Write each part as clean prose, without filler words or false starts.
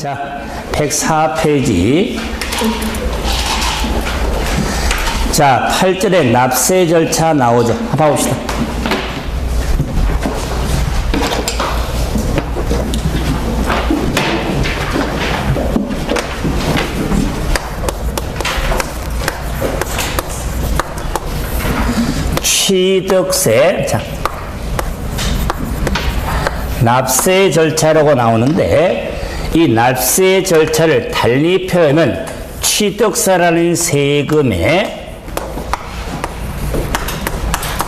자, 104페이지. 자, 8절에 납세 절차 나오죠. 한번 봐봅시다. 취득세. 자, 납세 절차라고 나오는데 이 납세 절차를 달리 표현하면 취득세라는 세금의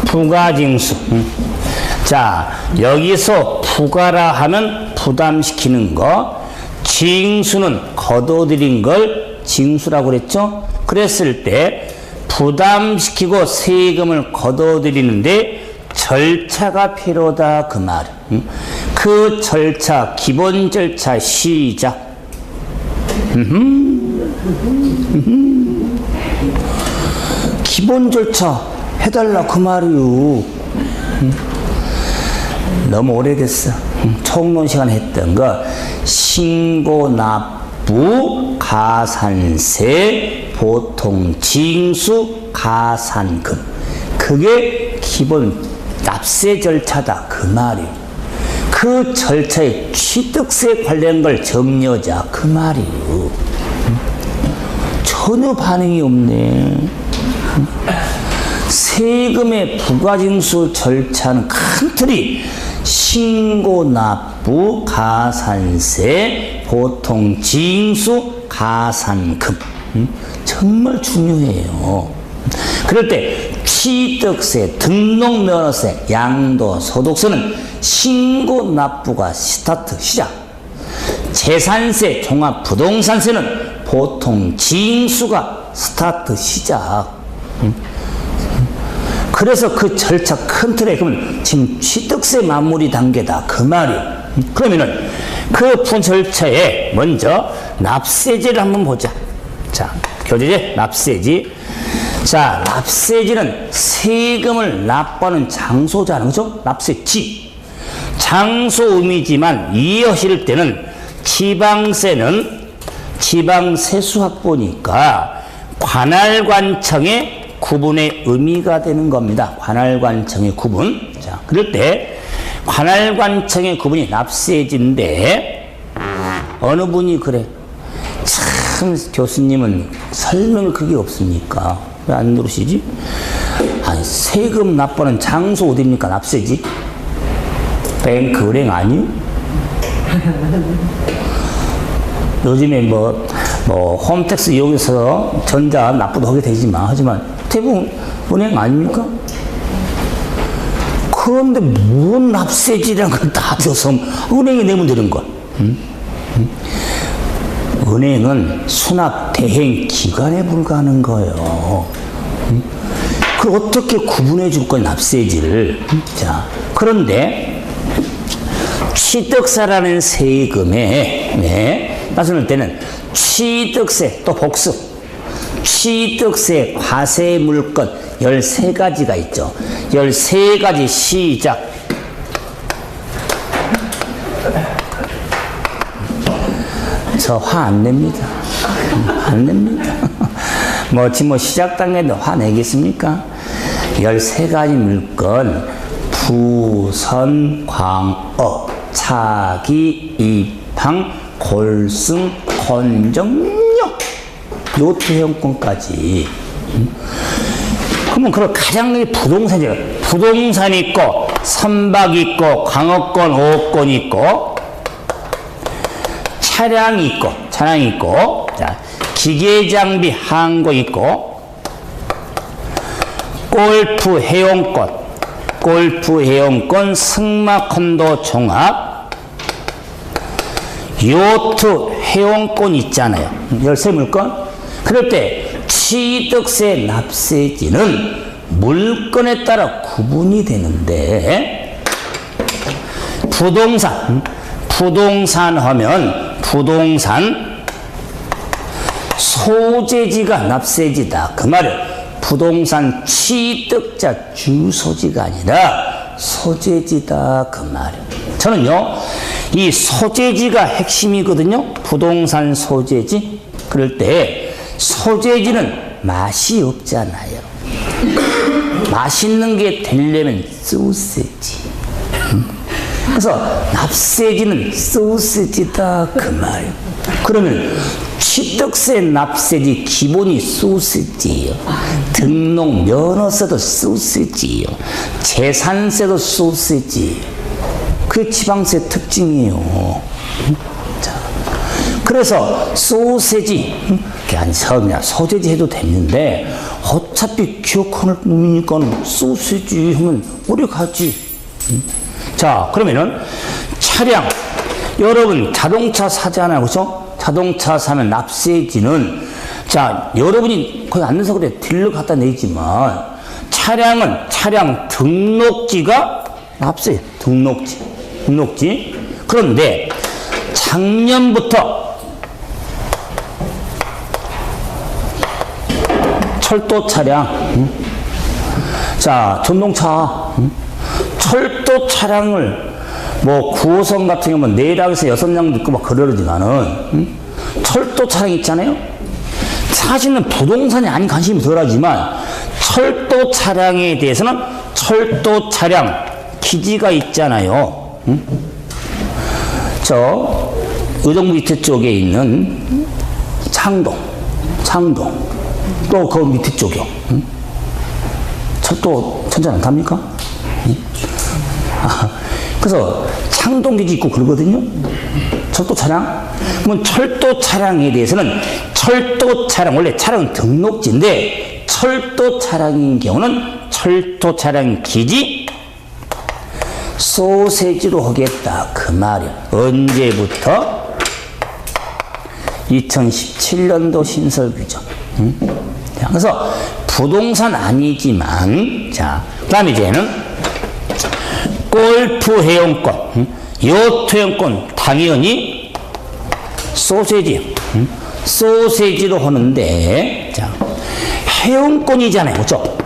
부가징수. 자, 여기서 부가라 하면 부담시키는 거, 징수는 거둬들인 걸 징수라고 그랬죠? 그랬을 때 부담시키고 세금을 거둬들이는데 절차가 필요하다 그 말. 그 절차, 기본 절차 시작. 기본 절차 해달라 그 말이요. 너무 오래됐어. 총론 시간 했던 거 신고 납부 가산세 보통 징수 가산금, 그게 기본 납세 절차다 그 말이에요. 그 절차에 취득세 관련 걸 정리하자 그 말이에요. 전혀 반응이 없네. 세금의 부가징수 절차는 큰 틀이 신고 납부 가산세 보통 징수 가산금, 정말 중요해요. 그럴 때 취득세, 등록면허세, 양도소득세는 신고 납부가 스타트, 시작. 재산세, 종합부동산세는 보통 징수가 스타트, 시작. 그래서 그 절차 큰 틀에 그러면 지금 취득세 마무리 단계다 그 말이에요. 그러면은 그 절차에 먼저 납세지를 한번 보자. 자, 교재제 납세지. 자, 납세지는 세금을 납부하는 장소잖아, 그죠? 납세지. 장소 의미지만 이해하실 때는 지방세는 지방세수학보니까 관할관청의 구분의 의미가 되는 겁니다. 관할관청의 구분. 자, 그럴 때 관할관청의 구분이 납세지인데 어느 분이 그래? 참 교수님은 설명을 그게 없습니까? 왜 안 들으시지? 아니, 세금 납부하는 장소 어디입니까? 납세지? 뱅크, 은행 아니요? 요즘에 뭐 홈택스 이용해서 전자 납부도 하게 되지만, 하지만 대부분 은행 아닙니까? 그런데 뭔 납세지라는 걸 다 줘서 은행에 내면 되는 거. 은행은 수납 대행 기간에 불과한 거예요. 그걸 어떻게 구분해 줄 거야, 납세지를. 자, 그런데 취득세라는 세금에 따지는 때는 취득세 또 복수, 취득세 과세 물건 13가지가 있죠. 13가지 시작. 저 화 안 냅니다. 안 냅니다. 지금 시작 단계인데 화 내겠습니까? 13가지 물건, 부선, 광어, 차기, 입항, 골승, 건정력, 요트회원권까지. 그러면 그걸 가장 부동산이죠. 부동산 있고, 선박 있고, 광어권, 어업권 있고, 차량 있고, 자, 기계장비, 항공 있고, 골프 회원권, 승마 콘도 종합, 요트 회원권 있잖아요. 13물건. 그럴 때 취득세 납세지는 물건에 따라 구분이 되는데, 부동산 하면 부동산 소재지가 납세지다 그 말은 부동산 취득자 주소지가 아니라 소재지다 그 말이에요. 저는요 이 소재지가 핵심이거든요. 부동산 소재지. 그럴 때 소재지는 맛이 없잖아요. 맛있는 게 되려면 소세지. 그래서 납세지는 소세지다 그 말. 그러면 취득세 납세지 기본이 소세지예요. 등록 면허세도 소세지예요. 재산세도 소세지. 그게 지방세 특징이에요. 자, 그래서 소세지, 그냥 소재지 해도 되는데 어차피 기억할 놈이니까 소세지 하면 오래 가지. 자, 그러면은 차량, 여러분 자동차 사잖아요, 그렇죠? 자동차 사면 납세지는, 자, 여러분이 거기 앉아서 그래 딜러 갖다 내지만 차량은 차량 등록지가 납세, 등록지. 그런데 작년부터 철도 차량, 자, 전동차, 철도 차량을 뭐 9호선 같은 경우는 4량에서 6량 듣고 막 그러지만은 철도 차량 있잖아요. 사실은 부동산이 아닌 관심이 덜하지만 철도 차량에 대해서는 철도 차량 기지가 있잖아요. 저 의정부 밑에 쪽에 있는 창동 또 그 밑에 쪽이요. 철도 천장 안 탑니까? 그래서 창동 기지 있고 그러거든요. 철도 차량. 그러면 철도 차량에 대해서는 철도 차량, 원래 차량은 등록지인데 철도 차량인 경우는 철도 차량 기지 소세지로 하겠다 그 말이야. 언제부터? 2017년도 신설 규정. 자, 그래서 부동산 아니지만, 자, 그 다음에 이제는 골프 회원권, 요트 회원권 당연히 소세지, 소세지로 하는데, 자, 회원권이잖아요, 그렇죠?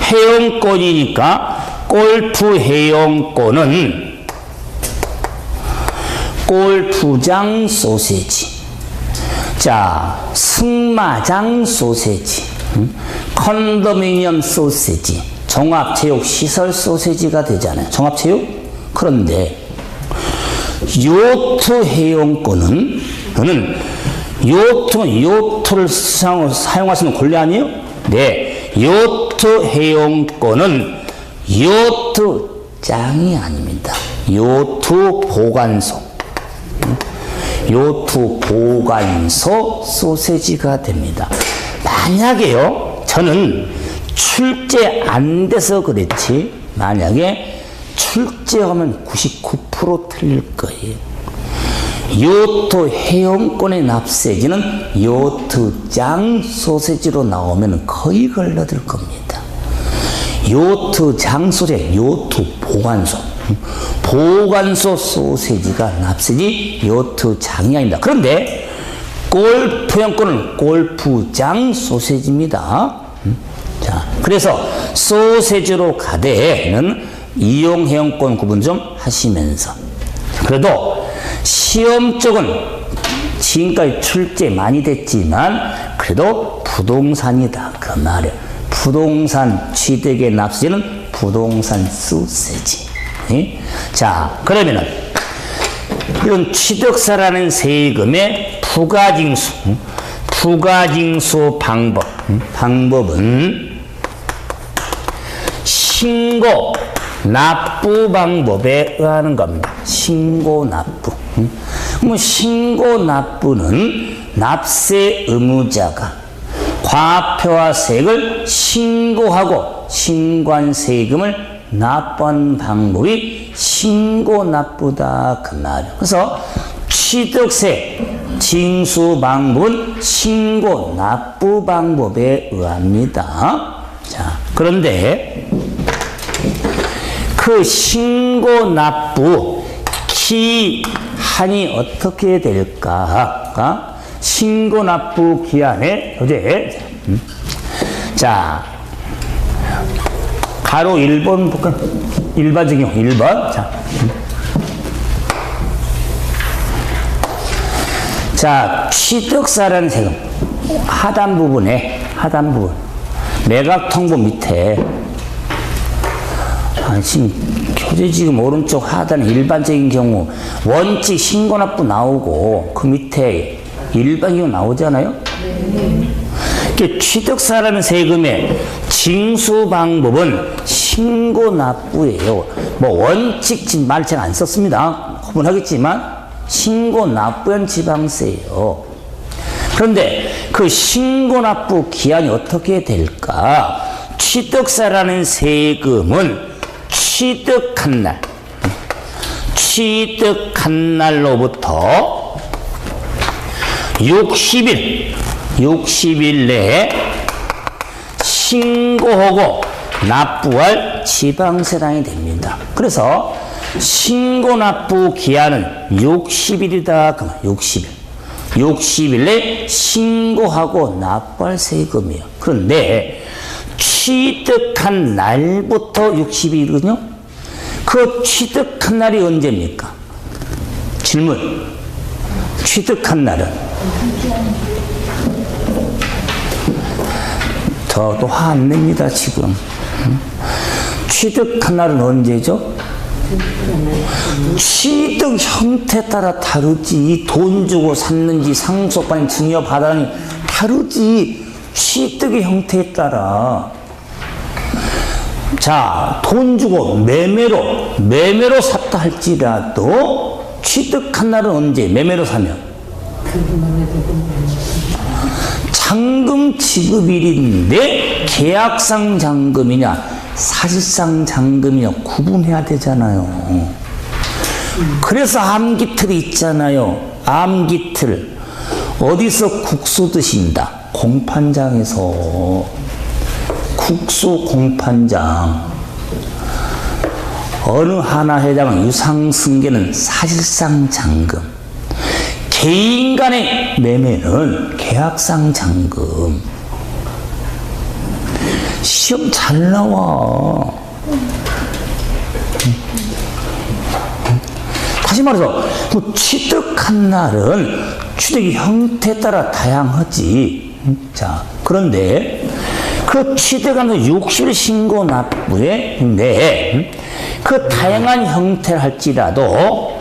회원권이니까 골프 회원권은 골프장 소세지, 자, 승마장 소세지, 컨도미니엄 소세지, 종합체육시설 소세지가 되잖아요. 종합체육? 그런데 요트 회원권은 요트를 사용할 수 있는 권리 아니에요? 네. 요트 회원권은 요트장이 아닙니다. 요트 보관소. 요트 보관소 소세지가 됩니다. 만약에요, 저는 출제 안 돼서 그렇지, 만약에 출제하면 99% 틀릴 거예요. 요트 회원권의 납세지는 요트장 소세지로 나오면 거의 걸러들 겁니다. 요트장 소세지, 요트 보관소. 보관소 소세지가 납세지 요트장이 아닙니다. 그런데 골프 회원권은 골프장 소세지입니다. 자, 그래서 소세지로 가되는 이용 회원권 구분 좀 하시면서, 그래도 시험 쪽은 지금까지 출제 많이 됐지만 그래도 부동산이다 그 말이에요. 부동산 취득의 납세는 부동산 소세지. 네? 자, 그러면은 이런 취득세라는 세금의 부가징수 방법은 신고 납부 방법에 의하는 겁니다. 신고 납부. 그럼 신고 납부는 납세 의무자가 과표와 세액을 신고하고 신고한 세금을 납부한 방법이 신고 납부다 그 말이에요. 그래서 취득세 징수 방법은 신고 납부 방법에 의합니다. 자, 그런데 그 신고 납부 기한이 어떻게 될까? 신고 납부 기한에 어제 자, 가로 1번 볼까요? 일반적인 1번. 자, 자, 취득세라는 세금. 하단 부분. 매각통보 밑에. 지금 교재 지금 오른쪽 하단에 일반적인 경우 원칙 신고납부 나오고 그 밑에 일반 경우 나오잖아요. 취득세라는 세금의 징수 방법은 신고납부예요. 뭐 원칙 말 제가 안 썼습니다. 구분하겠지만 신고납부엔 지방세예요. 그런데 그 신고납부 기한이 어떻게 될까? 취득세라는 세금은 취득한 날로부터 60일 내에 신고하고 납부할 지방세량이 됩니다. 그래서 신고납부 기한은 60일이다. 그러면 60일 내 신고하고 납부할 세금이에요. 그런데 취득한 날부터 60일이거든요. 그 취득한 날이 언제입니까? 질문. 취득한 날은? 저도 화 안 냅니다, 지금. 취득한 날은 언제죠? 취득 형태에 따라 다르지. 돈 주고 샀는지 상속받은 증여 받았는지 다르지. 취득의 형태에 따라. 자, 돈 주고 매매로 샀다 할지라도 취득한 날은 언제? 매매로 사면 잔금 지급일인데 계약상 잔금이냐 사실상 잔금이냐 구분해야 되잖아요. 그래서 암기틀이 있잖아요. 암기틀. 어디서 국수 드신다? 공판장에서. 국수 공판장. 어느 하나 해당은 유상승계는 사실상 잔금. 개인 간의 매매는 계약상 잔금. 시험 잘 나와. 다시 말해서 뭐 취득한 날은 취득의 형태에 따라 다양하지. 자, 그런데 그 취득한 날 60일 신고 납부에 근데 그 다양한 형태를 할지라도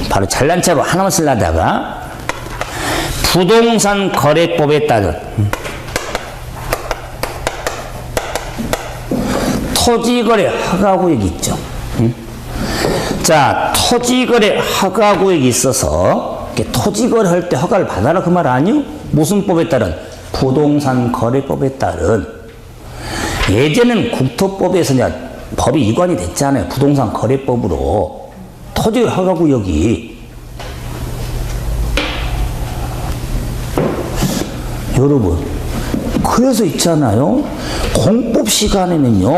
바로 잘난 척으로 하나만 쓰려다가 부동산 거래법에 따른 토지거래 허가구역이 있죠. 자, 토지거래 허가구역이 있어서 토지거래 할 때 허가를 받아라 그 말 아니요? 무슨 법에 따른? 부동산 거래법에 따른. 예전에는 국토법에서 이제 법이 이관이 됐잖아요. 부동산 거래법으로. 토지 허가구역이. 여러분, 그래서 있잖아요. 공법 시간에는요,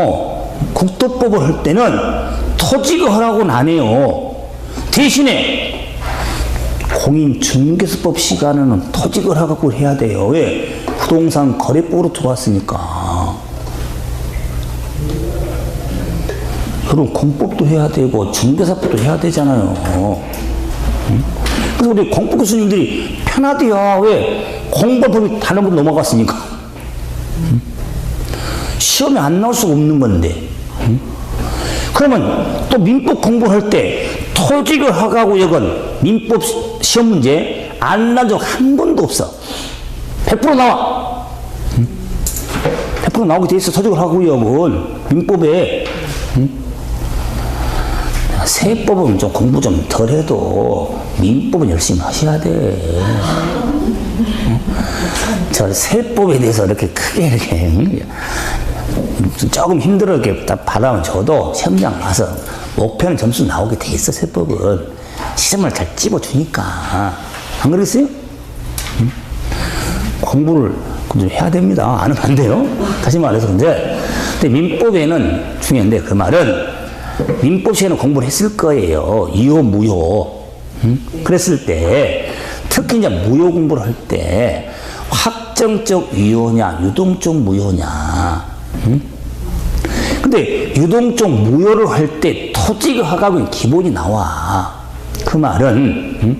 국토법을 할 때는 토지가 허락은 안 해요. 대신에 공인중개사법 시간에는 토지가 허락을 해야 돼요. 왜? 부동산 거래법으로 들어왔으니까. 그럼 공법도 해야 되고 중개사법도 해야 되잖아요. 그래서 우리 공법 교수님들이 편하대요. 왜? 공법법이 다른 분 넘어갔으니까. 시험에 안 나올 수가 없는 건데. 그러면 또 민법 공부할 때 토지가 허가구역은 민법 시험 문제 안 난 적 한 번도 없어. 100% 나와. 100% 나오게 돼 있어. 토지가 허가구역은 민법에. 세법은 좀 공부 좀 덜 해도 민법은 열심히 하셔야 돼. 저 세법에 대해서 이렇게 크게 이렇게 조금 힘들어 이렇게 딱 바라면 저도 시험장 가서 목표는 점수 나오게 돼 있어. 세법은 시험을 잘 찝어주니까. 안 그랬어요? 공부를 좀 해야 됩니다. 안 하면 안 돼요. 다시 말해서 근데 민법에는 중요한데 그 말은 민법 시간에 공부를 했을 거예요. 이호, 무효. 그랬을 때, 특히 이제 무효 공부를 할 때, 확정적 유효냐, 유동적 무효냐. 근데 유동적 무효를 할 때 토지가 허가는 기본이 나와. 그 그 말은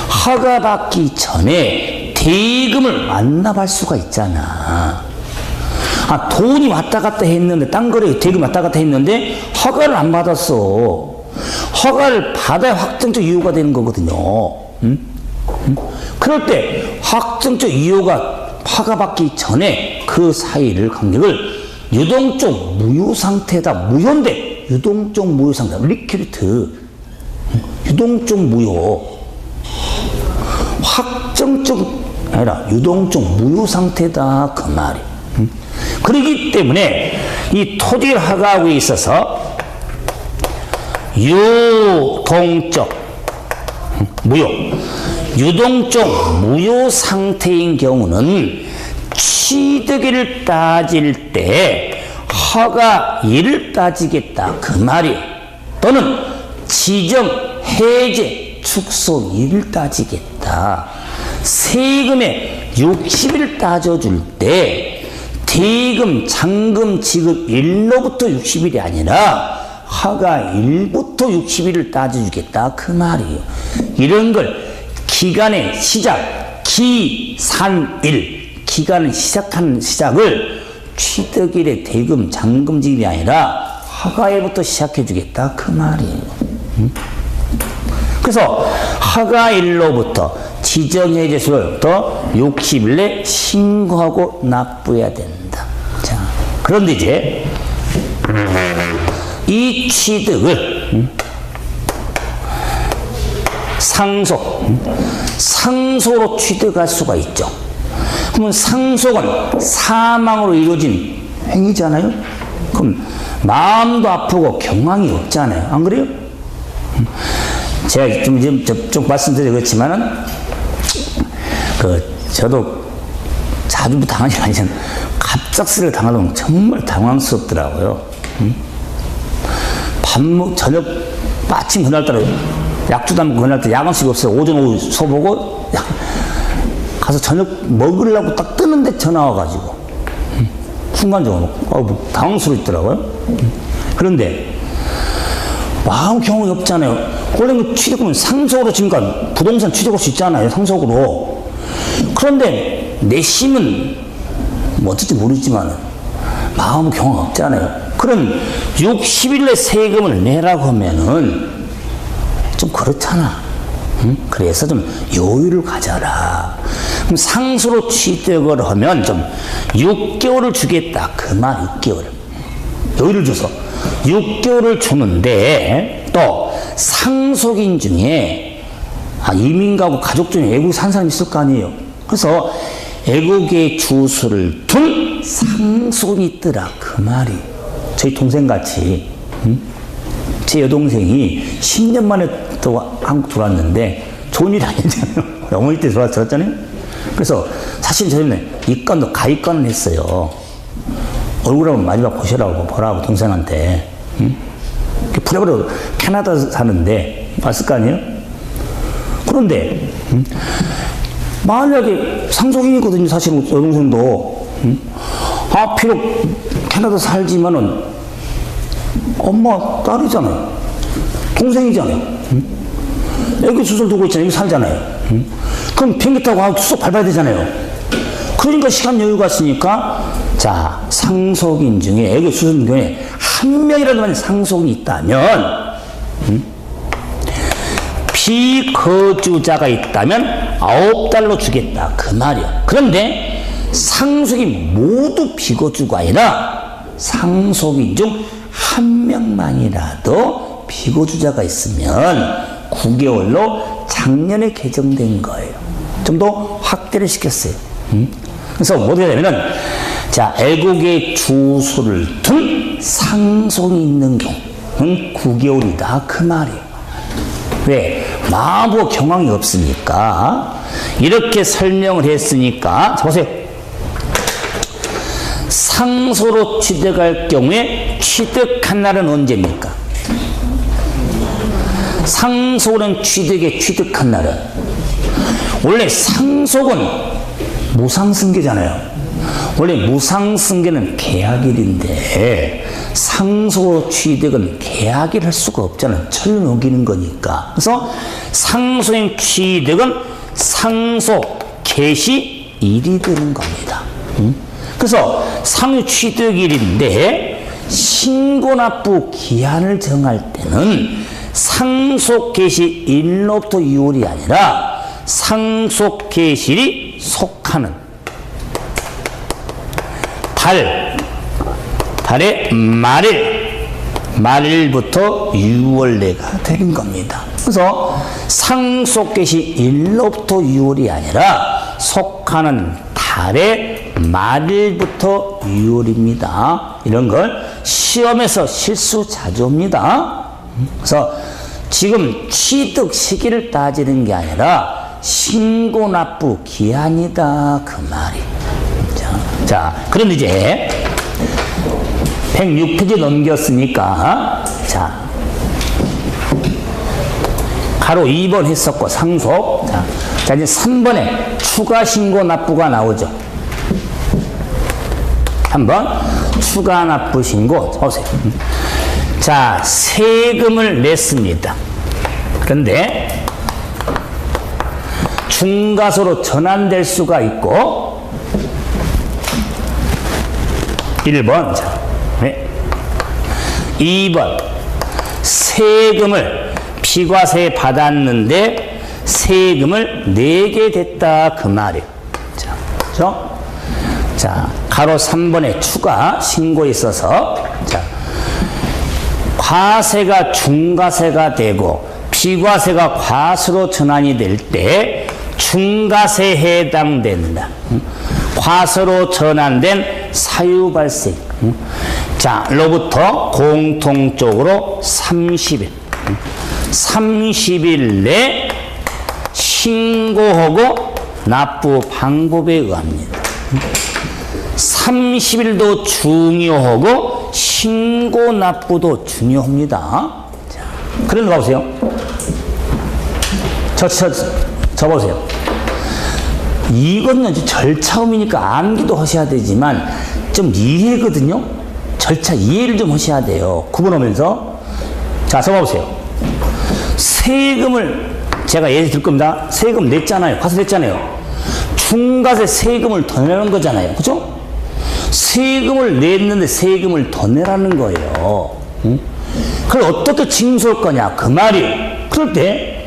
허가 받기 전에 대금을 완납할 수가 있잖아. 돈이 왔다 갔다 했는데, 딴 거래 대금 왔다 갔다 했는데 허가를 안 받았어. 허가를 받아야 확정적 이유가 되는 거거든요. 그럴 때 확정적 이유가 허가받기 전에 그 사이를 관계를 유동적 무효 상태다. 무효인데 유동적 무효 상태. 리퀴리트 유동적 무효. 확정적 아니라 유동적 무효 상태다. 그 말이. 그렇기 때문에 이 토지를 허가하고 있어서 유동적 무효, 유동적 무효 상태인 경우는 취득일을 따질 때 허가일을 따지겠다. 그 말이에요. 또는 지정, 해제, 축소일을 따지겠다. 세금의 60일을 따져줄 때 대금, 잔금, 지급 일로부터 60일이 아니라 허가일부터 60일을 따져주겠다. 그 말이에요. 이런 걸 기간의 시작, 기산일, 기간을 시작하는 시작을 취득일의 대금, 잔금, 지급이 아니라 허가일부터 시작해주겠다. 그 말이에요. 그래서 허가일로부터 지정해제수로부터 60일 내 신고하고 납부해야 된다. 자, 그런데 이제 이 취득을 상속으로 취득할 수가 있죠. 그러면 상속은 사망으로 이루어진 행위잖아요. 그럼 마음도 아프고 경황이 없잖아요. 안 그래요? 제가 좀 말씀드려 그렇지만은 저도 자주 당하지 않지만 갑작스레 당하면 정말 당황스럽더라고요. 저녁 마침 그날따라 약주도 안 먹고 그날따라 야간식이 없어요. 오전 오후 소보고 가서 저녁 먹으려고 딱 뜨는데 전화 와가지고 순간적으로 당황스럽더라고요. 그런데 마음 경험이 없잖아요. 원래 취득은 상속으로 지금까 부동산 취득할 수 있잖아요. 상속으로. 그런데 내심은 어떨지 모르지만 마음 경험 없잖아요. 그럼 60일 내 세금을 내라고 하면은 좀 그렇잖아. 그래서 좀 여유를 가져라. 그럼 상수로 취득을 하면 좀 6개월을 주겠다. 그 말 6개월. 여유를 줘서 6개월을 주는데 또 상속인 중에 이민 가고 가족 중에 외국에 산 사람이 있을 거 아니에요. 그래서 애국의 주소를 둔 상속이 있더라. 그 말이. 저희 동생같이 제 여동생이 10년 만에 또 한국 들어왔는데 좋은 일이 아니잖아요. 어머니 때 들어왔잖아요. 그래서 사실 저희는 입관도 가입관을 했어요. 얼굴 한번 마지막 보라고 동생한테. 부랴부랴 캐나다 사는데 왔을 거 아니에요? 그런데 만약에 상속인이거든요. 사실은 여동생도. 비록 캐나다 살지만은 엄마 딸이잖아요. 동생이잖아요. 애기 수술 두고 있잖아요. 여기 살잖아요. 그럼 비행기 타고 쑥 밟아야 되잖아요. 그러니까 시간 여유가 있으니까 자, 상속인 중에 애기 수술 중에 한 명이라도 만약 상속이 있다면 비거주자가 있다면 9달로 주겠다. 그 말이야. 그런데 상속인 모두 비거주가 아니라 상속인 중 한 명만이라도 비거주자가 있으면 9개월로 작년에 개정된 거예요. 좀 더 확대를 시켰어요. 그래서 뭐가 되냐면은 자, 애국의 주소를 둔 상속이 있는 경우는 9개월이다. 그 말이에요. 왜? 마음과 경황이 없으니까. 이렇게 설명을 했으니까 자, 보세요. 상소로 취득할 경우에 취득한 날은 언제입니까? 상속은 취득한 날은 원래 상속은 무상승계잖아요. 원래 무상승계는 계약일인데 상속으로 취득은 계약일 할 수가 없잖아요. 철 녹이는 거니까. 그래서 상속인 취득은 상속 개시일이 되는 겁니다. 그래서 상속 취득일인데 신고납부 기한을 정할 때는 상속 개시일로부터 6월이 아니라 상속 개시일이 속하는 달의 말일부터 6월 내가 되는 겁니다. 그래서 상속 개시일로부터 6월이 아니라 속하는 달의 말일부터 6월입니다. 이런 걸 시험에서 실수 자주 옵니다. 그래서 지금 취득 시기를 따지는 게 아니라 신고납부 기한이다 그 말이. 자, 그럼 이제 106페이지 넘겼으니까 자 가로 2번 했었고 상속. 자 이제 3번에 추가 신고 납부가 나오죠. 3번 추가 납부 신고 보세요. 자, 세금을 냈습니다. 그런데 중과소로 전환될 수가 있고 1번 자, 네. 2번 세금을 비과세 받았는데 세금을 내게 됐다 그 말이에요. 자, 그렇죠? 자, 가로 3번에 추가 신고에 있어서 자, 과세가 중과세가 되고 비과세가 과세로 전환이 될 때 중과세에 해당된다. 과세로 전환된 사유발생. 자, 로부터 공통적으로 30일. 30일 내 신고하고 납부 방법에 의합니다. 30일도 중요하고 신고 납부도 중요합니다. 자, 그런데 봐보세요. 저 보세요. 이거는 절차음이니까 암기도 하셔야 되지만 좀 이해거든요. 절차 이해를 좀 하셔야 돼요. 구분하면서. 자, 써봐보세요. 세금을 제가 예를 들 겁니다. 세금 냈잖아요. 과세 냈잖아요. 중과세 세금을 더 내는 거잖아요. 그죠? 세금을 냈는데 세금을 더 내라는 거예요. 응? 그걸 어떻게 징수할 거냐 그 말이에요. 그럴 때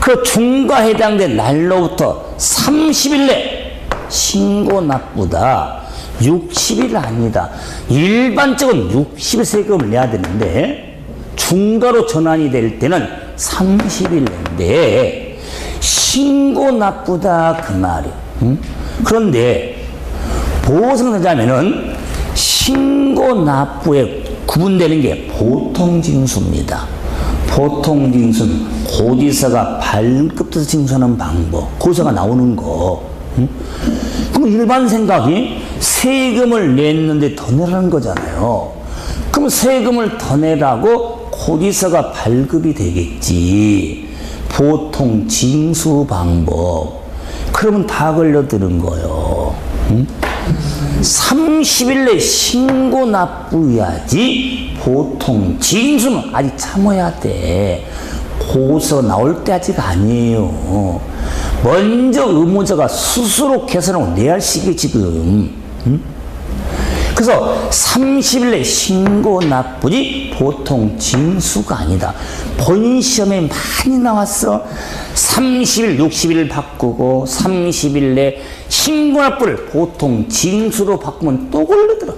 그 중과 해당된 날로부터 30일 내 신고 납부다. 60일 아니다. 일반적으로 60일 세금을 내야 되는데 중과로 전환이 될 때는 30일인데 신고 납부다 그 말이에요. 응? 그런데 보상자면은 신고 납부에 구분되는 게 보통징수입니다. 보통징수는 고지서가 발급돼서 징수하는 방법, 고지서가 나오는 거. 응? 그럼 일반 생각이 세금을 냈는데 더 내라는 거잖아요. 그럼 세금을 더 내라고 고지서가 발급이 되겠지. 보통 징수 방법. 그러면 다 걸려드는 거예요. 응? 30일 내 신고 납부해야지. 보통 징수는 아직 참아야 돼. 고소 나올 때 아직 아니에요. 먼저 의무자가 스스로 계산하고 내야 할 시기 지금. 응? 그래서 30일 내 신고 납부지 보통 징수가 아니다. 본 시험에 많이 나왔어. 30일, 60일 바꾸고 30일 내 신고 납부를 보통 징수로 바꾸면 또 걸리더라.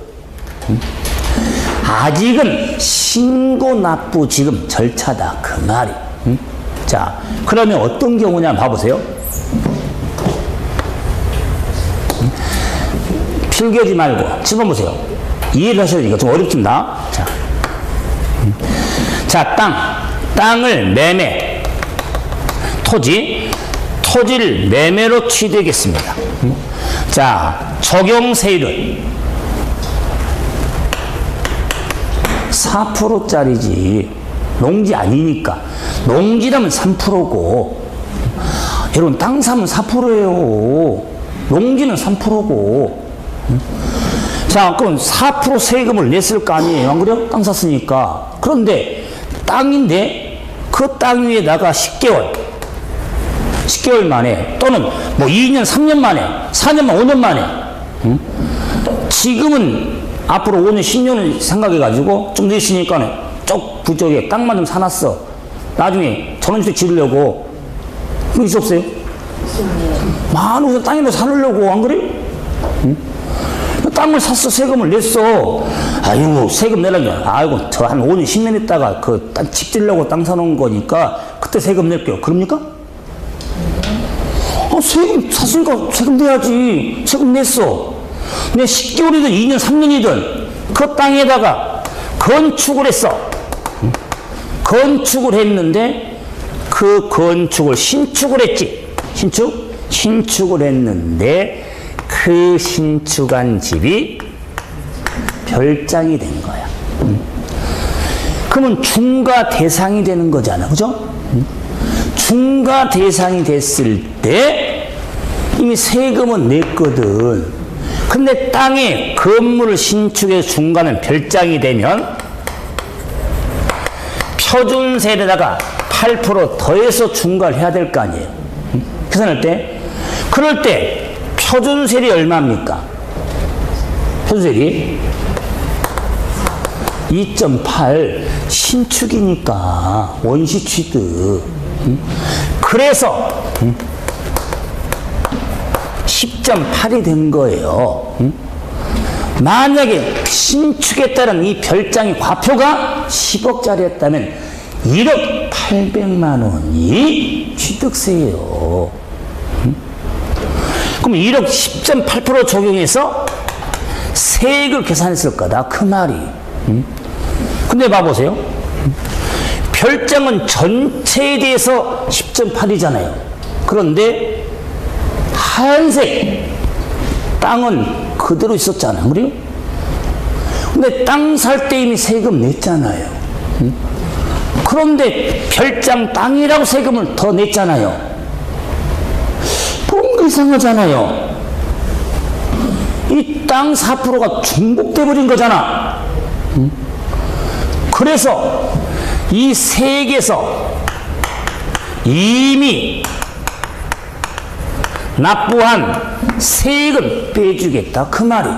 응? 아직은 신고 납부 지금 절차다 그 말이. 응? 자, 그러면 어떤 경우냐 봐보세요. 필기하지 말고 짚어보세요. 이해를 하셔야 되니까 좀 어렵습니다. 자, 자, 땅을 매매, 토지를 매매로 취득했습니다. 자, 적용세율은 4%짜리지. 농지 아니니까. 농지라면 3%고. 여러분, 땅 사면 4%예요. 농지는 3%고. 자, 그럼 4% 세금을 냈을 거 아니에요? 안 그래요? 땅 샀으니까. 그런데 땅인데 그 땅 위에다가 10개월 만에 또는 뭐 2년, 3년 만에, 4년 만에, 5년 만에 지금은 앞으로 5년, 10년을 생각해가지고 좀 더 있으니까는 쪽 부족에 땅만 좀 사놨어. 나중에 전원주택 지으려고. 그거 있어 없어요? 많은 곳에 땅이라도 사놓으려고 안 그래? 응? 땅을 샀어. 세금을 냈어. 아이고 세금 내려면 아이고 저 한 5년, 10년 있다가 그 땅 집 지으려고 땅 사놓은 거니까 그때 세금 낼게요. 그럽니까? 세금 샀으니까 세금 내야지. 세금 냈어. 내 10개월이든 2년, 3년이든 그 땅에다가 건축을 했어. 건축을 했는데 그 건축을 신축을 했지. 신축을 했는데 그 신축한 집이 별장이 된 거야. 그러면 중과 대상이 되는 거잖아. 그죠? 중과 대상이 됐을 때 이미 세금은 냈거든. 근데 땅에 건물을 신축해서 중과는 별장이 되면 표준세에다가 8% 더해서 중과를 해야 될 거 아니에요. 계산할 때. 그럴 때 표준세율이 얼마입니까? 표준세율이 2.8 신축이니까 원시 취득. 그래서 10.8이 된 거예요. 만약에 신축에 따른 이 별장의 과표가 10억짜리였다면 1억 800만 원이 취득세예요. 그럼 1억 10.8% 적용해서 세액을 계산했을 거다. 그 말이. 근데 봐보세요. 별장은 전체에 대해서 10.8이잖아요. 그런데 하얀색 땅은 그대로 있었잖아요. 그래요? 근데 땅 살 때 이미 세금 냈잖아요. 그런데 별장 땅이라고 세금을 더 냈잖아요. 뭔가 이상하잖아요. 이 땅 4%가 중복돼 버린 거잖아. 그래서 이 세액에서 이미 납부한 세액은 빼주겠다. 그 말이.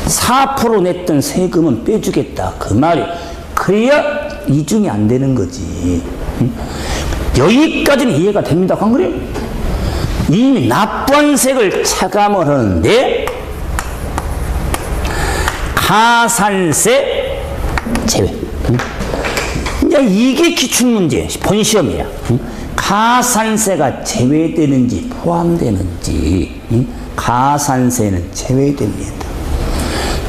4% 냈던 세금은 빼주겠다. 그 말이. 그래야 이중이 안 되는 거지. 여기까지는 이해가 됩니다. 안 그래요? 이미 납부한 세액을 차감을 하는데 가산세 제외. 이제 이게 기출문제 본 시험이야. 가산세가 제외되는지 포함되는지. 가산세는 제외됩니다.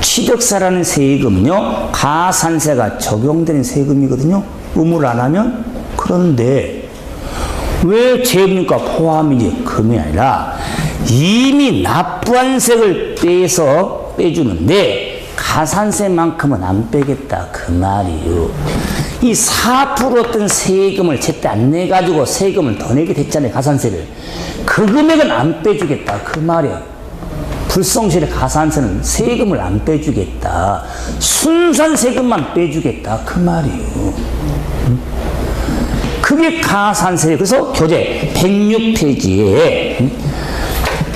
취득세라는 세금은요 가산세가 적용되는 세금이거든요. 의무를 안 하면. 그런데 왜 제외입니까? 포함이지 금이 아니라 이미 납부한 세액을 빼주는데 가산세만큼은 안 빼겠다. 그 말이요. 이 4%였던 세금을 제때 안 내가지고 세금을 더 내게 됐잖아요. 가산세를. 그 금액은 안 빼주겠다. 그 말이에요. 불성실의 가산세는 세금을 안 빼주겠다. 순수한 세금만 빼주겠다. 그 말이에요. 그게 가산세예요. 그래서 교재 106페이지에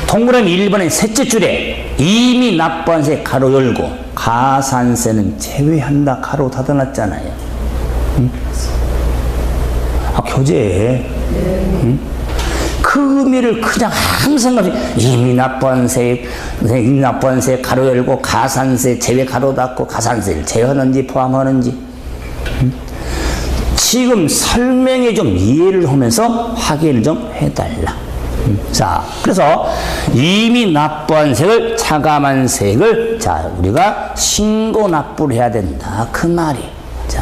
동그라미 1번의 셋째 줄에 이미 납부한 세 가로 열고 가산세는 제외한다 가로 닫아놨잖아요. 교재에 그 의미를 그냥 항상 이미 납부한 세 가로 열고 가산세 제외 가로 닫고 가산세를 제외하는지 포함하는지 지금 설명에 좀 이해를 하면서 확인을 좀 해달라. 자, 그래서 이미 납부한 세액을 차감한 세액을 자 우리가 신고 납부를 해야 된다. 그 말이. 자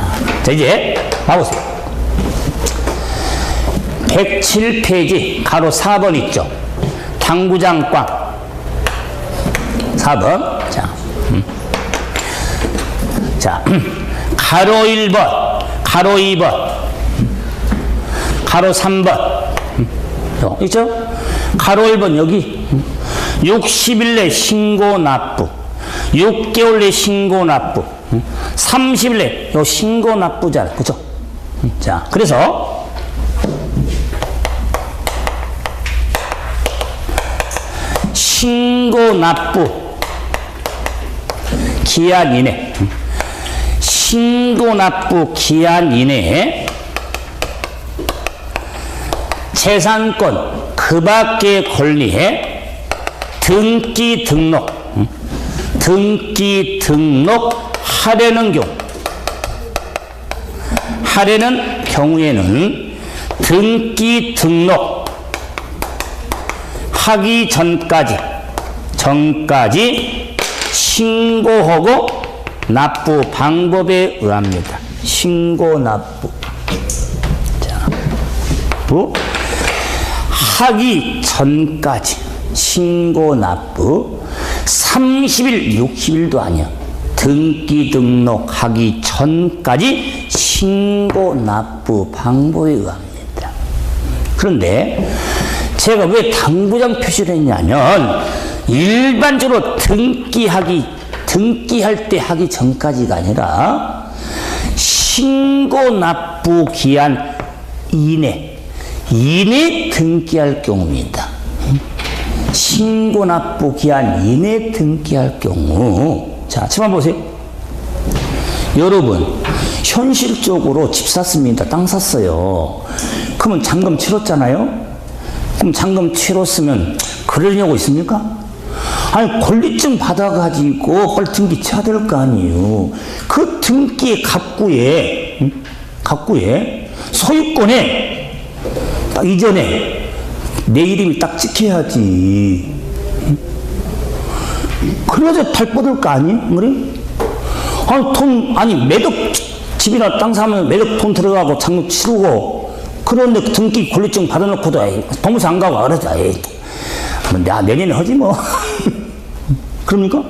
이제 봐보세요. 107페이지 가로 4번 있죠. 당구장 꽝 4번. 자, 가로 1번 가로 2번 가로 3번 있죠? 가로 1번 여기 60일 내 신고 납부 6개월 내 신고납부, 30일 내 요 신고납부잖아, 그죠? 자, 그래서 신고납부 기한 이내, 신고납부 기한 이내에 재산권 그 밖의 권리에 등기 등록 하려는 경우, 하려는 경우에는 등기 등록 하기 전까지 신고하고 납부 방법에 의합니다. 신고 납부. 자, 하기 전까지 신고 납부 30일, 60일도 아니야. 등기 등록하기 전까지 신고 납부 방법에 의합니다. 그런데 제가 왜 당부장 표시를 했냐면 일반적으로 등기할 때 하기 전까지가 아니라 신고 납부 기한 이내 등기할 경우입니다. 신고 납부 기한 이내 등기할 경우, 자, 지금 보세요. 여러분, 현실적으로 집 샀습니다. 땅 샀어요. 그러면 잔금 치렀잖아요? 그럼 잔금 치렀으면 그러려고 있습니까? 아니, 권리증 받아가지고 빨리 등기 쳐야 될 거 아니에요. 그 등기의 갑구에, 소유권에, 딱 이전에 내 이름이 딱 찍혀야지. 그래야지 팔 뻗을 거 아니에요? 그래? 매덕, 집이나 땅 사면 매덕 돈 들어가고 잔금 치르고, 그런데 등기 권리증 받아놓고도 법무사 안 가고 그러자. 내년에 하지 뭐. 그럽니까?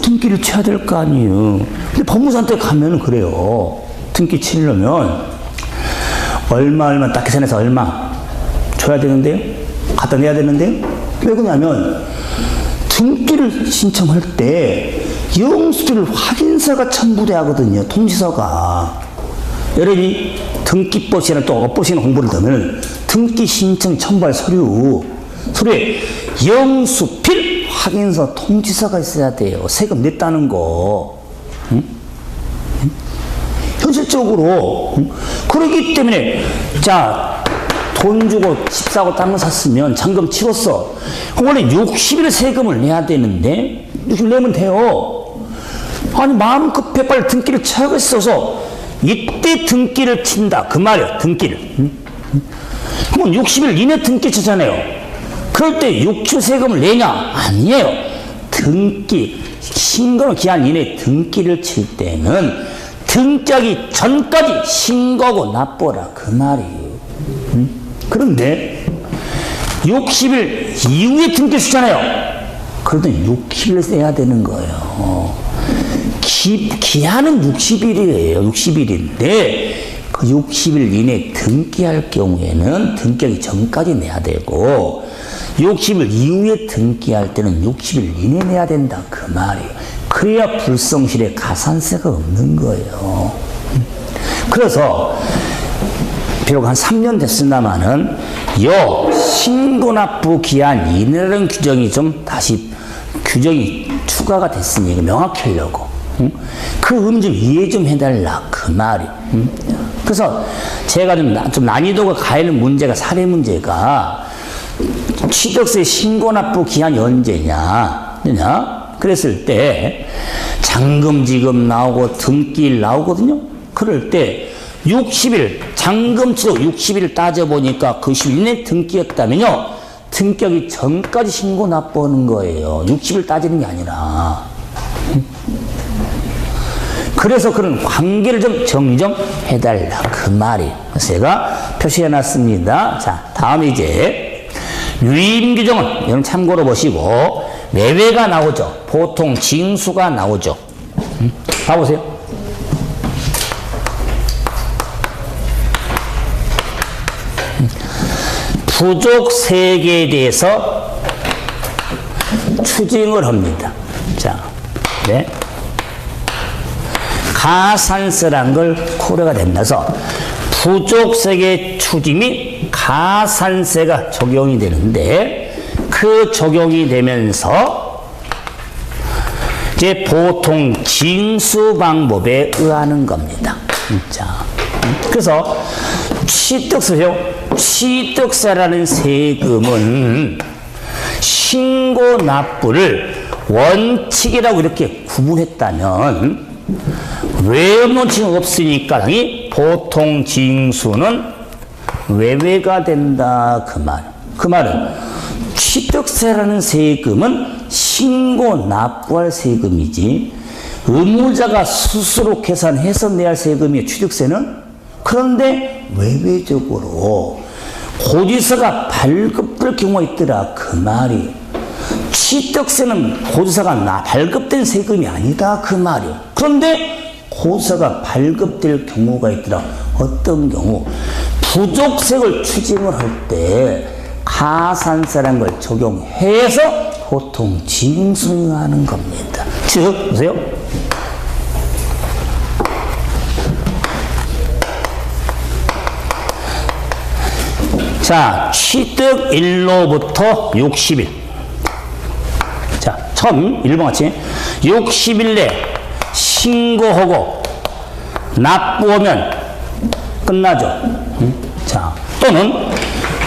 등기를 쳐야 될 거 아니에요. 근데 법무사한테 가면은 그래요. 등기 치려면 얼마 딱 계산해서 얼마 줘야 되는데요. 갖다 내야 되는데요. 왜 그러냐면 등기를 신청할 때 영수증을 확인서가 첨부돼야 하거든요. 통지서가. 여러분이 등기법이나 또 업법시나 공부를 하면 등기 신청 첨부할 서류에 영수필 확인서 통지서가 있어야 돼요. 세금 냈다는 거. 응? 현실적으로 그렇기 때문에 돈 주고 집 사고 땅을 샀으면 잔금 치렀어. 원래 60일 세금을 내야 되는데 60일 내면 돼요. 아니, 마음 급해 빨리 등기를 쳐야겠어서 이때 등기를 친다. 그 말이야, 등기를. 그럼 60일 이내 등기 치잖아요. 그럴 때 6주 세금을 내냐? 아니에요. 신고는 기한 이내 등기를 칠 때는 등기하기 전까지 신고하고 납부하라. 그 말이에요. 그런데 60일 이후에 등기를 쓰잖아요. 그러더니 60일 내야 되는 거예요. 기한은 60일이에요. 60일인데 그 60일 이내 등기할 경우에는 등기하기 전까지 내야 되고 60일 이후에 등기할 때는 60일 이내 내야 된다. 그 말이에요. 그래야 불성실에 가산세가 없는 거예요. 그래서 비록 한 3년 됐으나마는 신고납부 기한 이내라는 규정이 다시 추가가 됐으니 명확히 하려고. 그 의미 좀 이해 좀 해달라. 그 말이. 그래서 제가 좀 난이도가 가는 문제가 사례 문제가 취득세 신고납부 기한이 언제냐? 그랬을 때 잔금 지급 나오고 등기일 나오거든요. 그럴 때 60일 잔금 치르고 60일 따져보니까 그 10일 이내 등기였다면요. 등기하기 전까지 신고 납부하는 거예요. 60일 따지는 게 아니라. 그래서 그런 관계를 좀 정정해달라. 그 말이. 그래서 제가 표시해놨습니다. 자, 다음 이제 유임 규정은 여러분 참고로 보시고 매매가 나오죠. 보통 징수가 나오죠. 봐보세요. 부족 세계에 대해서 추징을 합니다. 자, 네. 가산세란 걸 고려가 되면서 부족세계 추지 및 가산세가 적용이 되는데 그 적용이 되면서 이제 보통 징수 방법에 의하는 겁니다. 자, 그래서 취득세요. 취득세라는 세금은 신고 납부를 원칙이라고 이렇게 구분했다면 외연 원칙은 없으니까 당연히 보통 징수는 외외가 된다 그 말. 그 말은 취득세라는 세금은 신고 납부할 세금이지 의무자가 스스로 계산해서 내야 할 세금이에요. 취득세는. 그런데 외외적으로 고지서가 발급될 경우가 있더라 그 말이. 취득세는 고지서가 발급된 세금이 아니다 그 말이에요. 그런데 고지서가 발급될 경우가 있더라. 어떤 경우? 부족세를 추징을 할 때 가산세라는 걸 적용해서 보통 징수하는 겁니다. 즉, 보세요. 자, 취득일로부터 60일. 자, 처음 1번 같이 60일 내 신고하고 납부하면 끝나죠. 자, 또는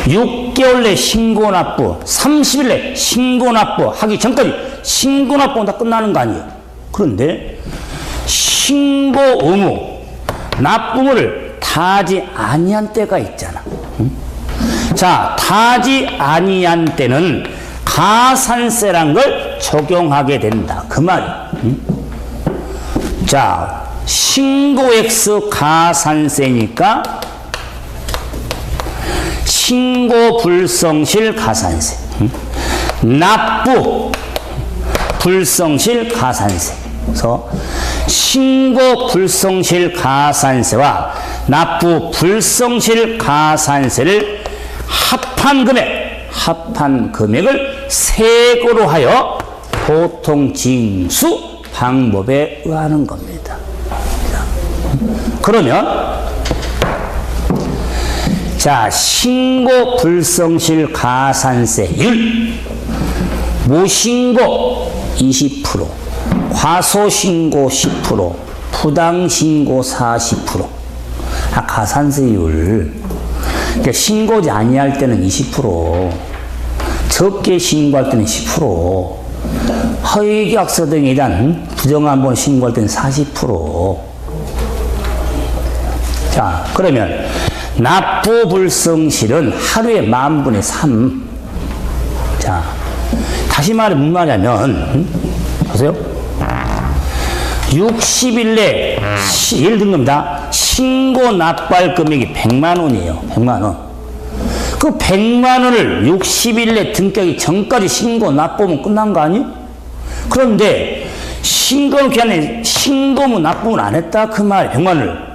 6개월 내 신고 납부, 30일 내 신고 납부 하기 전까지 신고 납부는 다 끝나는 거 아니에요. 그런데 신고 의무, 납부물을 다하지 아니한 때가 있잖아. 자, 다하지 아니한 때는 가산세란 걸 적용하게 된다. 그 말이야. 자, 신고액수 가산세니까 신고 불성실 가산세, 납부 불성실 가산세. 그래서 신고 불성실 가산세와 납부 불성실 가산세를 합한 금액을 세고로 하여 보통 징수 방법에 의하는 겁니다. 그러면 자, 신고 불성실 가산세율 무신고 20%, 과소신고 10%, 부당신고 40%. 가산세율 그러니까 신고지 아니할 때는 20%, 적게 신고할 때는 10%, 허위계약서 등에 대한 부정한 신고할 때는 40%. 자, 그러면 납부 불성실은 하루에 10,000분의 3. 자, 다시 말해 무슨 말이냐면, 보세요. 60일 내, 예를 든 겁니다. 신고 납부할 금액이 100만 원이에요. 100만 원. 그 100만 원을 60일 내 등기하기 전까지 신고 납부하면 끝난 거 아니에요? 그런데 신고 기간에 신고문 납부는 안 했다 그 말이에요. 100만 원을.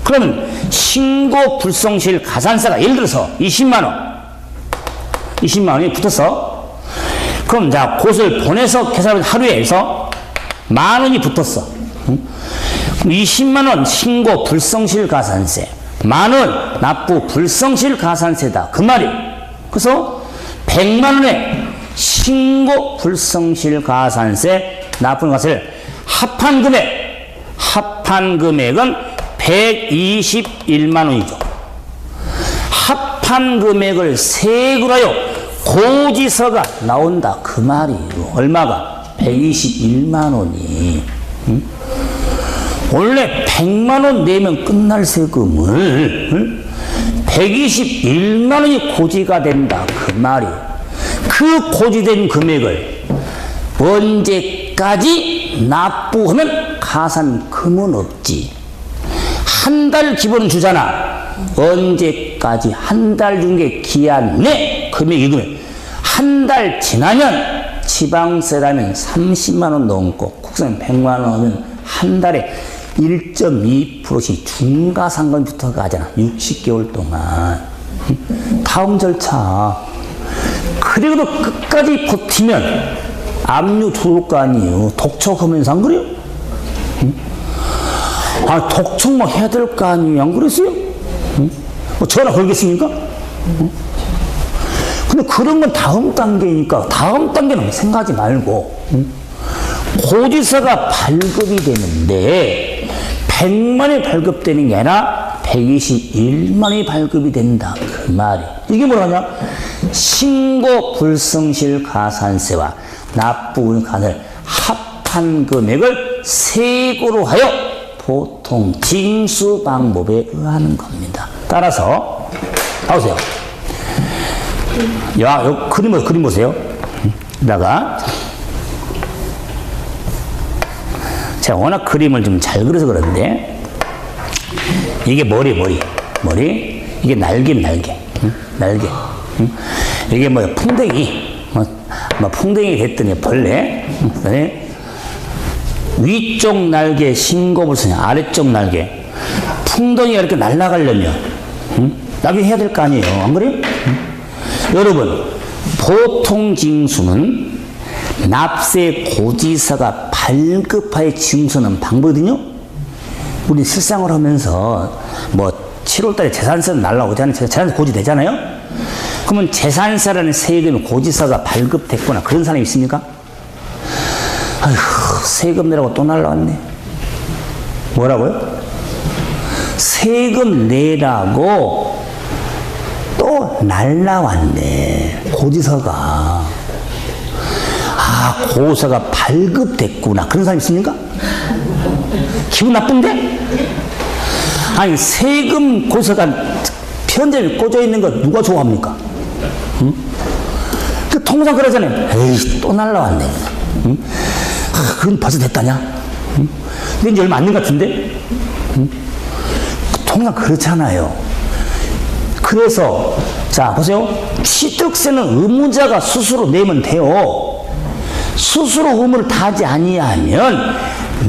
그러면 신고 불성실 가산세가 예를 들어서 20만 원. 20만 원이 붙었어. 그럼 자, 그것을 보내서 계산을 하루에 해서 10,000원이 붙었어. 20만 원 신고 불성실 가산세, 10,000원 납부 불성실 가산세다 그 말이에요. 그래서 100만 원의 신고 불성실 가산세, 납부 가산세를 합한 금액은 121만 원이죠. 합한 금액을 세고로 하여 고지서가 나온다 그 말이에요. 얼마가? 121만 원이. 원래 100만 원 내면 끝날 세금을 121만 원이 고지가 된다 그 말이에요. 그 고지된 금액을 언제까지 납부하면 가산금은 없지. 한 달 기본 주잖아. 언제까지 한 달 준 게 기한 내 금액이 그러면 한 달 지나면 지방세라면 30만 원 넘고 국세는 100만 원 하면 한 달에 1.2%씩 중과상각부터 가잖아. 60개월 동안. 다음 절차. 그리고도 끝까지 버티면 압류 들어올 거 아니에요. 독촉하면서 안 그래요? 응? 아, 독촉 막 해야 될 거 아니에요. 안 그랬어요? 응? 뭐 전화 걸겠습니까? 응? 근데 그런 건 다음 단계니까 다음 단계는 생각하지 말고, 응? 고지서가 발급이 되는데 100만이 발급되는 게 아니라 121만이 발급이 된다. 그 말이. 이게 뭐라냐? 신고 불성실 가산세와 납부금 간을 합한 금액을 세고로 하여 보통 징수 방법에 의하는 겁니다. 따라서 나오세요. 야, 요 그림 보세요. 다가 제가 워낙 그림을 좀 잘 그려서 그런데 이게 머리 이게 날개 날개 이게 뭐야 풍뎅이 풍뎅이 됐더니 벌레 위쪽 날개 신고불성이 아래쪽 날개 풍덩이가 이렇게 날아가려면 나게 해야 될 거 아니에요. 안 그래요? 여러분 보통 징수는 납세 고지서가 발급하여 징수하는 방법이거든요. 우리 실상을 하면서 뭐 7월달에 재산세는 날라오잖아요. 재산세 고지되잖아요. 그러면 재산세라는 세금이 고지서가 발급됐거나 그런 사람이 있습니까? 아휴, 세금 내라고 또 날라왔네. 뭐라고요? 세금 내라고 또 날라왔네. 고지서가. 아, 고지서가 발급됐구나. 그런 사람 있습니까? 기분 나쁜데? 아니, 세금 고지서가 편점이 꽂아 있는 거 누가 좋아합니까? 응? 그 통상 그러잖아요. 에이, 또 날라왔네. 응? 아, 그건 벌써 됐다냐? 응? 근데 이제 얼마 안 된 것 같은데? 응? 통상 그렇잖아요. 그래서, 자, 보세요. 취득세는 의무자가 스스로 내면 돼요. 스스로 의무를 다하지 아니하면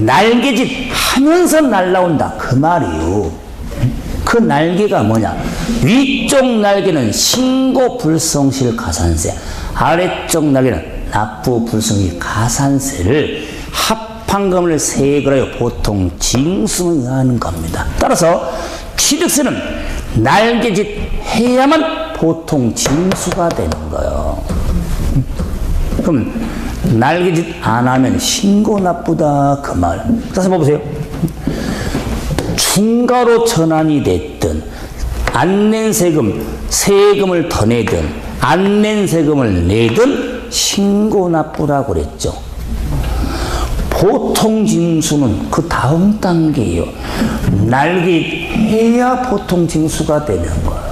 날개짓 하면서 날라온다. 그 말이에요. 그 날개가 뭐냐? 위쪽 날개는 신고 불성실 가산세, 아래쪽 날개는 납부 불성실 가산세를 합한 금을 세금하여 보통 징수를 하는 겁니다. 따라서 취득세는 날개짓 해야만 보통 징수가 되는 거예요. 그럼 날개짓 안 하면 신고 나쁘다 그 말. 다시 봐보세요. 중과로 전환이 됐든 안 낸 세금을 더 내든 안 낸 세금을 내든 신고 나쁘다고 그랬죠. 보통 징수는 그 다음 단계예요. 날개해야 보통 징수가 되는 거예요.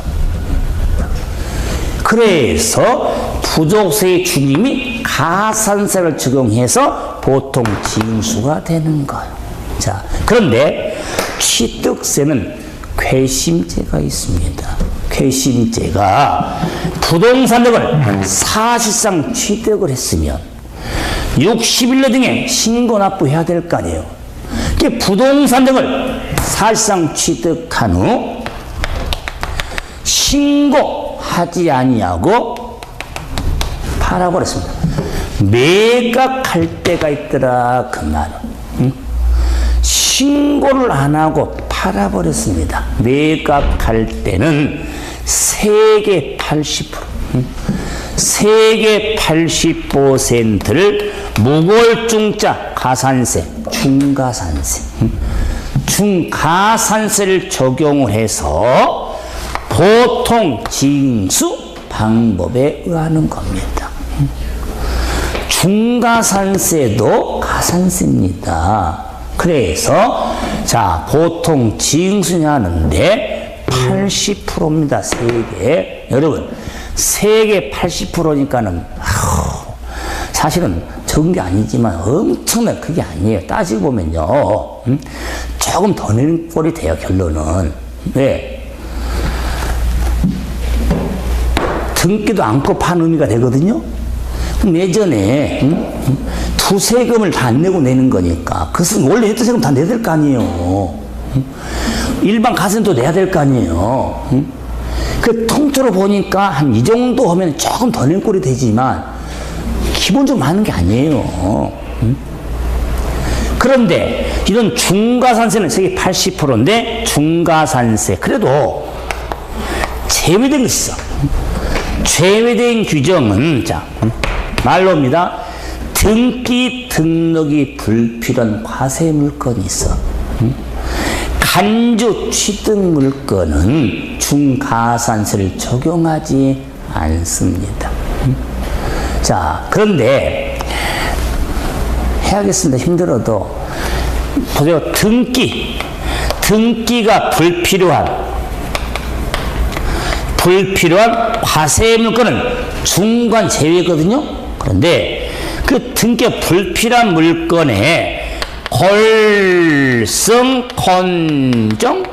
그래서 부족세의 중임이 가산세를 적용해서 보통 징수가 되는 거예요. 자, 그런데 취득세는 괘씸죄가 있습니다. 괘씸죄가 부동산 등을 사실상 취득을 했으면 60일 등에 신고 납부해야 될 거 아니에요. 부동산 등을 사실상 취득한 후 신고하지 아니하고 팔아버렸습니다. 매각할 때가 있더라 그 말. 신고를 안 하고 팔아버렸습니다. 매각할 때는 세계 80%, 세계 80%를 무골중자 가산세, 중가산세, 중가산세를 적용을 해서 보통 징수 방법에 의하는 겁니다. 중가산세도 가산세입니다. 그래서 자 보통 징수하는데 80%입니다. 세계. 여러분 세계 80%니까는 사실은 적은 게 아니지만 엄청난 그게 아니에요. 따지고 보면요. 조금 더 내는 꼴이 돼요. 결론은. 왜? 등기도 않고 판 의미가 되거든요. 그럼 예전에 두세금을 다 안 내고 내는 거니까 그것은 원래 했던 세금 다 내야 될 거 아니에요. 일반 가산도 내야 될 거 아니에요. 그 통째로 보니까 한 이 정도 하면 조금 더 낼 꼴이 되지만 기본적으로 많은 게 아니에요. 그런데 이런 중과산세는 세계 80%인데 중과산세 그래도 제외된 것이 있어. 제외된 규정은 자 말로입니다. 등기 등록이 불필요한 과세 물건이 있어. 간주 취득 물건은 중과산세를 적용하지 않습니다. 자, 그런데 해야겠습니다. 힘들어도 보세요. 등기가 불필요한 과세 물건은 중간 제외거든요. 그런데 그 등기가 불필요한 물건에 걸승, 건정료,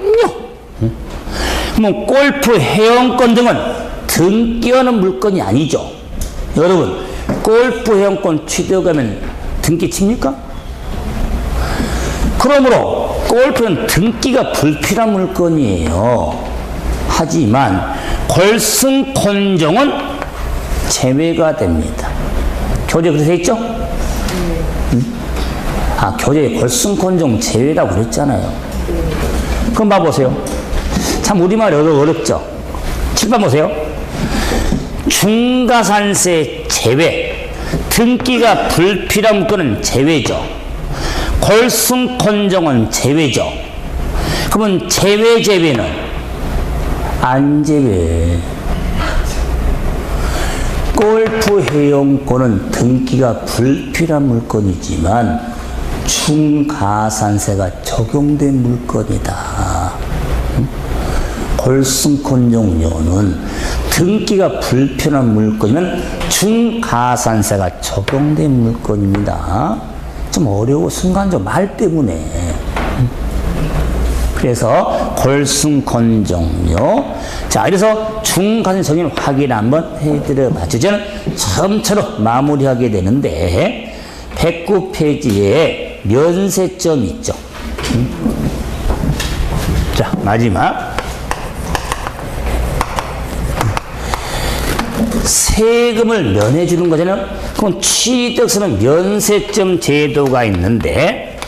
뭐 골프 회원권 등은 등기하는 물건이 아니죠. 여러분, 골프 회원권 취득하면 등기 칩니까? 그러므로 골프는 등기가 불필요한 물건이에요. 하지만 걸승, 건정은 제외가 됩니다. 교재 그렇게 돼 있죠? 교재에 걸승건정 제외라고 그랬잖아요. 그럼 봐보세요. 참 우리말이 어렵죠? 칠판 보세요. 중과산세 제외, 등기가 불필요한 물건은 제외죠. 걸승건정은 제외죠. 그러면 제외는 안 제외. 골프 회원권은 등기가 불필요한 물건이지만 중과산세가 적용된 물건이다. 걸승건정료는 등기가 불필요한 물건이면 중과산세가 적용된 물건입니다. 좀 어려워. 순간적으로 말 때문에. 그래서 걸승건정료. 자, 그래서 중과산세 적용 확인 한번 해드려 봤죠. 저는 처음처럼 마무리하게 되는데 109페이지에 면세점 있죠. 자, 마지막. 세금을 면해주는 거잖아요. 그럼 취득세는 면세점 제도가 있는데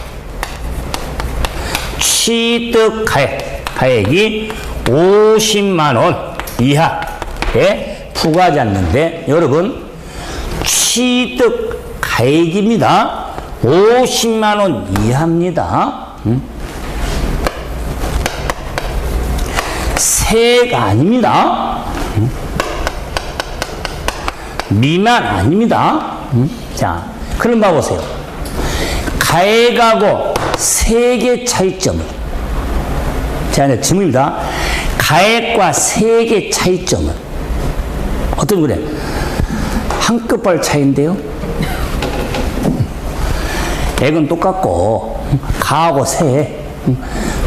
취득 가액이 50만원 이하에 부과하지 않는데 여러분 취득 가액입니다. 50만원 이하입니다. 세가 아닙니다. 미만 아닙니다. 자, 그럼 봐보세요. 가액하고 세액의 차이점을. 자, 이제 질문입니다. 가액과 세액의 차이점은 어떤 그래? 한 끝발 차이인데요. 액은 똑같고 가하고 세.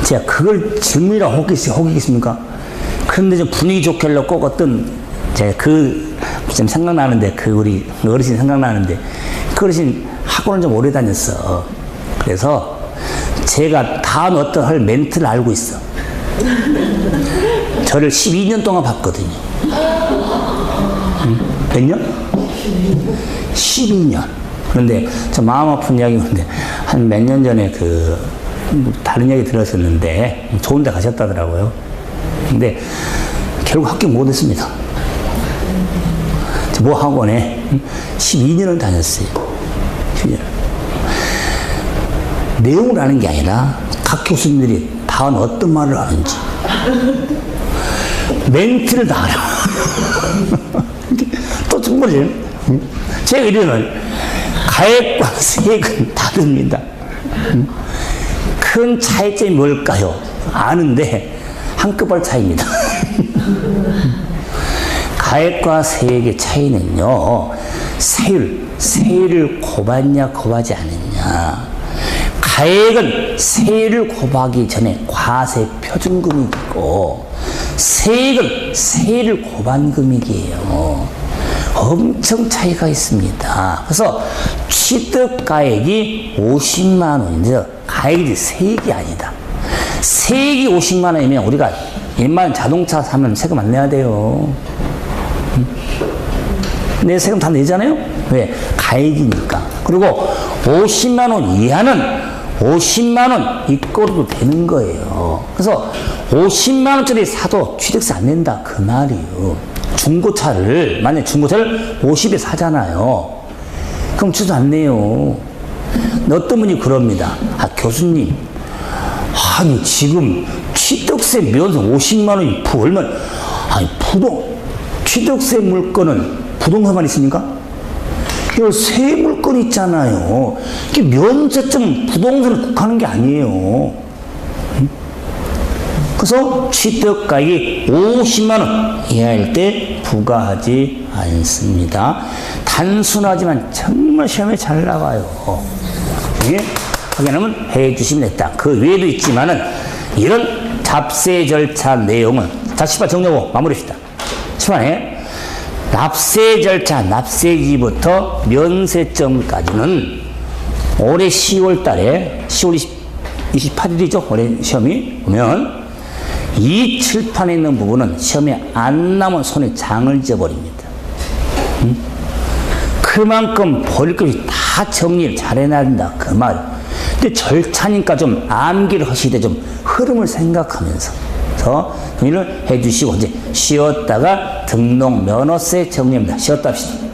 제가 그걸 질문이라고 호기겠습니까? 그런데 좀 분위기 좋게 하려고 꼭 어떤 제가 좀 생각나는데 우리 어르신 생각나는데 그 어르신 학원을 좀 오래 다녔어. 그래서 제가 다음 어떤 할 멘트를 알고 있어. 저를 12년 동안 봤거든요. 몇 년? 12년. 그런데 저 마음 아픈 이야기인데 한 몇 년 전에 다른 이야기 들었었는데 좋은 데 가셨다더라고요. 근데 결국 합격 못 했습니다. 모 학원에 12년을 다녔어요. 12년. 내용을 아는 게 아니라 각 교수님들이 다음 어떤 말을 하는지 멘트를 다 알아. 또 정말이에요. 제 의견은 가액과 세액은 다릅니다. 큰 차이점이 뭘까요? 아는데 한꺼번에 차이입니다. 가액과 세액의 차이는요, 세율을 곱하냐 곱하지 않느냐. 가액은 세율을 곱하기 전에 과세 표준금액이고 세액은 세율을 곱한 금액이에요. 엄청 차이가 있습니다. 그래서 취득가액이 50만 원인데 가액이 세액이 아니다. 세액이 50만 원이면 우리가 일반 자동차 사면 세금 안 내야 돼요. 내 세금 다 내잖아요? 왜? 가액이니까. 그리고 50만 원 이하는 50만 원 입고도 되는 거예요. 그래서 50만 원짜리 사도 취득세 안 낸다. 그 말이에요. 중고차를, 만약에 중고차를 50에 사잖아요. 그럼 취득세 안 내요. 어떤 분이 그럽니다. 아, 교수님. 아니, 지금 취득세 면세 50만 원이 얼마, 아니, 취득세 물건은 부동산만 있습니까? 이거 세 물건 있잖아요. 이게 면세점 부동산을 국하는 게 아니에요. 그래서 취득가액이 50만 원 이하일 때 부과하지 않습니다. 단순하지만 정말 시험에 잘 나와요. 이게 확인하면 해주시면 됐다. 그 외에도 있지만은 이런 잡세 절차 내용은 자, 10번 정리하고 마무리합시다. 10번에 납세 절차, 납세기부터 면세점까지는 올해 10월 달에 10월 28일이죠. 올해 시험이 보면 이 칠판에 있는 부분은 시험에 안 나면 손에 장을 져버립니다. 그만큼 버릴 것이 다 정리를 잘 해놔야 된다. 그 말. 근데 절차니까 좀 암기를 하시되 좀 흐름을 생각하면서 정리를 해주시고 이제 쉬었다가 등록 면허세 정리합니다. 쉬었다 합시다.